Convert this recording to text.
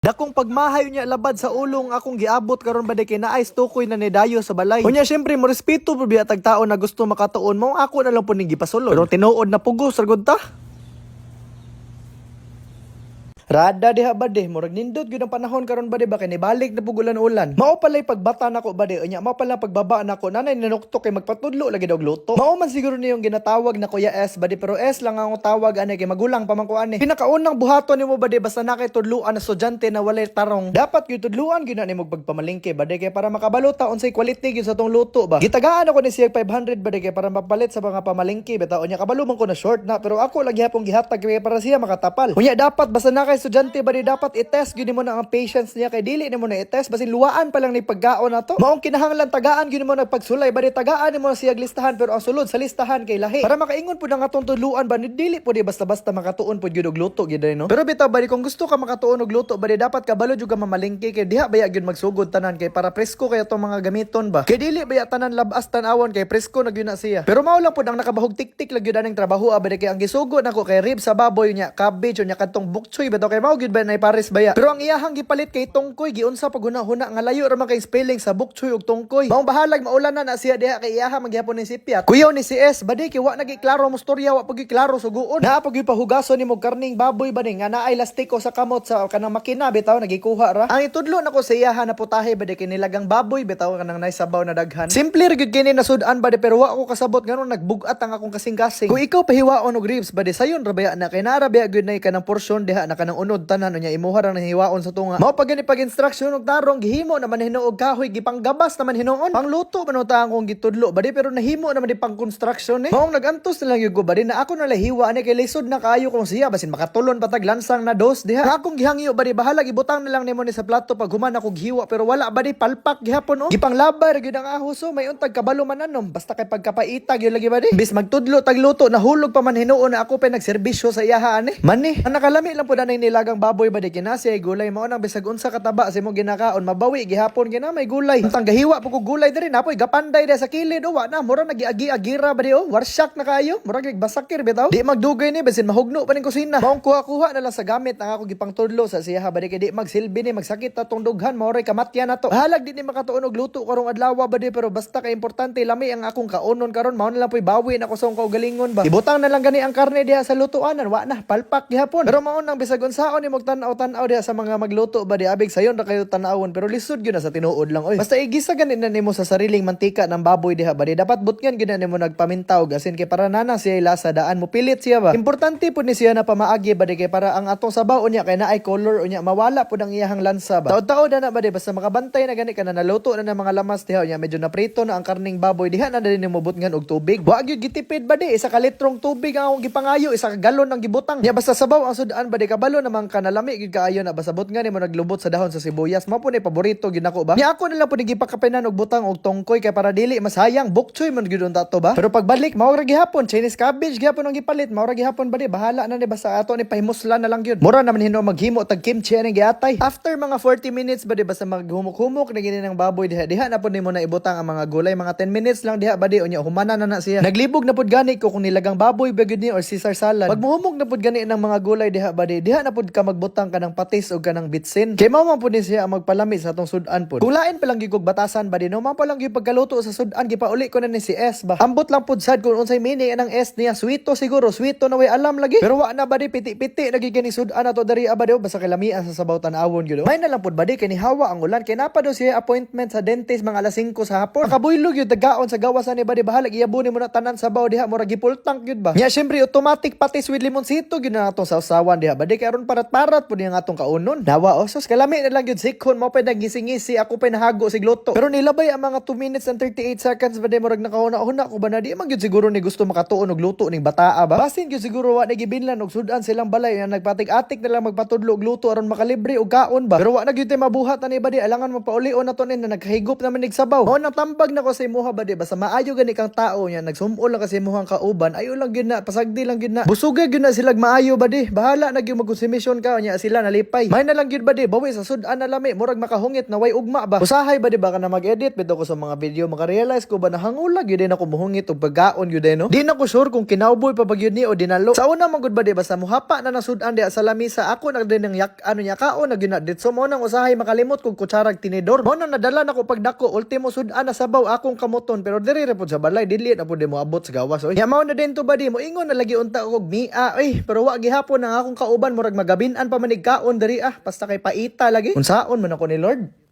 Dakong pagmahayo niya labad sa ulong akong giabot karon bade kay naay tukoy na nidayo sa balay. Unya syempre mo respeto po biya tag tao na gusto makatuon mo ako na lang po ning gipasulod. Pero tinuod na pugos ragod ta. Rada diha bade, murag nindot gyud ang panahon karon bade ba kay nibalik na pugulan ulan. Mao palay pagbata nako bade, unya mao pala pagbaba nako nanay nanuktok kay magpatudlo lagi daw luto. Mao man siguro niyong ginatawag na Kuya S bade pero S lang ang tawag ani kay magulang pa man ko ani. Pinakaunang buhaton nimo bade basta na kay tudluan na estudyante na walay tarong. Dapat gyud tudluan gyud na nimo pagpamalingke bade kay para makabalota unsay quality gyud sa tong luto ba. Gitagaan ako ni siya 500 bade kay para mapalit sa mga pamalingke bitaw unya kabalo man ko na short na pero ako lagi hapong gihatag kay para siya makatapal. Unya dapat basta na kay estudyante ba dapat i-test gyud mo na ang patience niya kay dili nimo na i-test basin luwaan pa lang ni paggaon nato. Maong kinahanglan tagaan gyud mo na pagsulay ba tagaan nimo na siyag listahan pero ang sulod sa listahan kay lahi. Para makaingon pud ang atong tuluan ba ni dili pud basta-basta makatuon pud gyud og luto gyud no. Pero bitaw ba kung gusto ka makatuon og luto ba dapat kabalo jud ka mamalingke kay diha baya gyud magsugod tanan kay para presko kay atong mga gamiton ba. Kay dili baya tanan labas tan-awon kay presko na gyud na siya. Pero mao lang pud ang nakabahog tik-tik lang gyud aning trabaho ba kay ang gisugod nako kay rib sa baboy nya, cabbage nya kadtong bukchoy bitaw kay mao gyud ba na pares baya. Pero ang iyahang gipalit kay tungkoy giunsa pag huna-huna nga layo ra man kay spelling sa bukchoy ug tungkoy. Maong bahalag maulan na siya diha kay iyaha magyapon ni sipyat. Kuyaw ni si S badi kay wa nagiklaro mo storya wa pag giklaro suguon. Naa pag pahugason nimo karning baboy badi nga naay lastiko sa kamot sa kanang makina bitaw nagikuha ra. Ang itudlo nako sa iyaha na putahe badi kay nilagang baboy bitaw kanang naisabaw na daghan. Simple ra gyud kini nasud-an badi pero wa ako kasabot ngaron nagbugat ang akong kasing-kasing. Kung ikaw pahiwaon og ribs badi sayon ra baya na kay nara baya gyud na kanang porsyon diha na kanang unod tanan nya imuha ra nang hiwaon sa tunga. Mao pag gani pag-instruction og tarong gihimo naman hinuog kahoy gipanggabas naman hinuon. Pangluto man ta akong gitudlo badi pero nahimo naman di pang construction Maong nagantos na lang gyud ko badi na ako na lahiwa ani kay lisod na kaayo kung siya basin makatulon patag lansang na dos diha. Akong gihangyo badi bahala ibutang na lang nimo ni sa plato pag human ako gihiwa pero wala badi palpak gihapon Gipanglabay ra gyud ang ahos may untag kabalo man anom basta kay pagkapaita gyud lagi badi. Bis magtudlo tagluto nahulog pa man hinuon na ako pa nagserbisyo sa iyaha ani. Mani ang nakalami lang pud anay nilagang baboy badi kinasi gulay mao nang bisag unsa kataba sa imong ginakaon mabawi gihapon gina may gulay. Untang gahiwa pug gulay diri napoy gapanday sa kilid wa na mura nagiagi-agira badi warsak na kayo mura gigbasakir bitaw. Di magdugay ni basin mahugno pa ning kusina. Maong kuha na lang sa gamit ang ako gipangtudlo sa siya badi kay di magsilbi ni magsakit atong dughan maoray kamatyan nato. Halag di ni makatuon og luto karong adlaw badi pero basta kay importante lami ang akong kaunon karon mao na lang poy bawi na ko sa kaugalingon ba. Ibutang na lang gani ang karne diha sa lutoanan wa na palpak gihapon. Pero mao nang bisag unsaon ni magtan-aw diha sa mga magluto ba di abig sayon ra kayo tan-awon pero lisod gyud na sa tinuod lang oy. Basta igisa ganin na nimo sa sariling mantika ng baboy diha ba di dapat butngan gyud na nimo nagpamintaw gasin kay para nana siya lasa daan mo pilit siya ba. Importante pud ni siya na pamaagi ba di kay para ang atong sabaw unya kay naay color unya mawala pud ang iyahang lansa ba. Taod-taod na ba di basta makabantay na gani ka na naluto na ng mga lamas diha unya medyo na prito na ang karning baboy diha na dali nimo butngan og tubig. Wa gyud gitipid ba di isa ka litrong tubig ang akong gipangayo isa ka galon ang gibutang. Nya basta sabaw ang sudan ba di kabalo namang kanalami gyud kaayo na basta butngan nimo naglubot sa dahon sa sibuyas mao pud ni paborito gyud nako ba. Nya ako na lang pud gipakapenan og butang og tongkoy kay para dili masayang bukchoy man gyud unta to ba. Pero pagbalik mao ra gihapon Chinese cabbage gihapon ang gipalit mao ra gihapon ba di bahala na ni basta ato ni pahimuslan na lang gyud. Mura naman hino maghimo tag kimchi ani giatay. After mga 40 minutes ba di basta maghumok-humok na gini ng baboy diha na pud nimo na ibutang ang mga gulay mga 10 minutes lang diha ba di unya humana na siya. Naglibog na pud gani ko kung nilagang baboy ba gyud ni or Caesar salad. Pag muhumok na pud gani ng mga gulay diha ba di diha na pud ka magbutang kanang patis o kanang bitsin. Kay mao man pud ni siya ang magpalami sa atong sudan pud. Kung lain pa lang gyud batasan ba di no man pa lang gyud pagkaluto sa sudan gipauli ko na ni si S ba. Ambot lang pud sad kung unsay meaning anang S niya sweeto siguro sweeto na way alam lagi. Pero wa na ba di piti-piti nagiging sudan ato dari ba di basta kalamian sa sabaw tan-awon gyud. May na lang pud ba di kay ni hawa ang ulan kay napa daw siya appointment sa dentist mga alas 5 sa hapon. Kabuylog gyud tagaon sa gawasan ni ba di bahalag iyabuni mo na tanan sabaw diha mura gipultang gyud ba. Nya syempre automatic patis with limonsito gyud na atong sausawan diha ba di kay aron parat-parat pud ang atong kaunon. Nawa sos kalami na lang gyud sikhon mo pa naggising-ngisi ako pa nahago sig luto. Pero nilabay ang mga 2 minutes and 38 seconds ba di murag nakahuna-huna ko ba na di man gyud siguro ni gusto makatuon og luto ning bataa ba. Basin gyud siguro wa nagibinlan og sudan silang balay nga nagpatig-atik na lang magpatudlo og luto aron makalibre og kaon ba. Pero wa na gyud tay mabuhat ani ba di alangan mo paulion nato ni na naghigop naman nig sabaw. Mao nang tambag na ko sa imuha ba di basta maayo gani kang tao nya nagsumol lang kasi imuhang kauban ayo lang gyud na pasagdi lang gyud na. Busugay gyud na sila maayo ba di. Bahala na gyud si mission ka nya sila nalipay. May na lang gyud ba di bawi sa sudan na lami murag makahungit na way ugma ba. Usahay ba di ba ka na mag-edit bitaw ko sa mga video maka-realize ko ba na hangulag gyud din ako muhungit og pagkaon gyud no. Di na ko sure kung kinauboy pa ba gyud ni o dinalo. Sa una man gud ba di basta muhapa na nasudan di sa lamisa ako na din ng yak ano nya kaon na gyud dit so mo nang usahay makalimot kog kutsarag tinidor. Mo nang nadala nako pagdako ultimo sudan na sabaw akong kamoton pero diri ra pud sa balay dili na pud mo abot sa gawas oy. Nya mao na din to ba di mo ingon na lagi unta og mia pero wa gihapon ang akong kauban murag magabinan pa manig kaon diri basta kay paita lagi. Unsaon man ako ni Lord.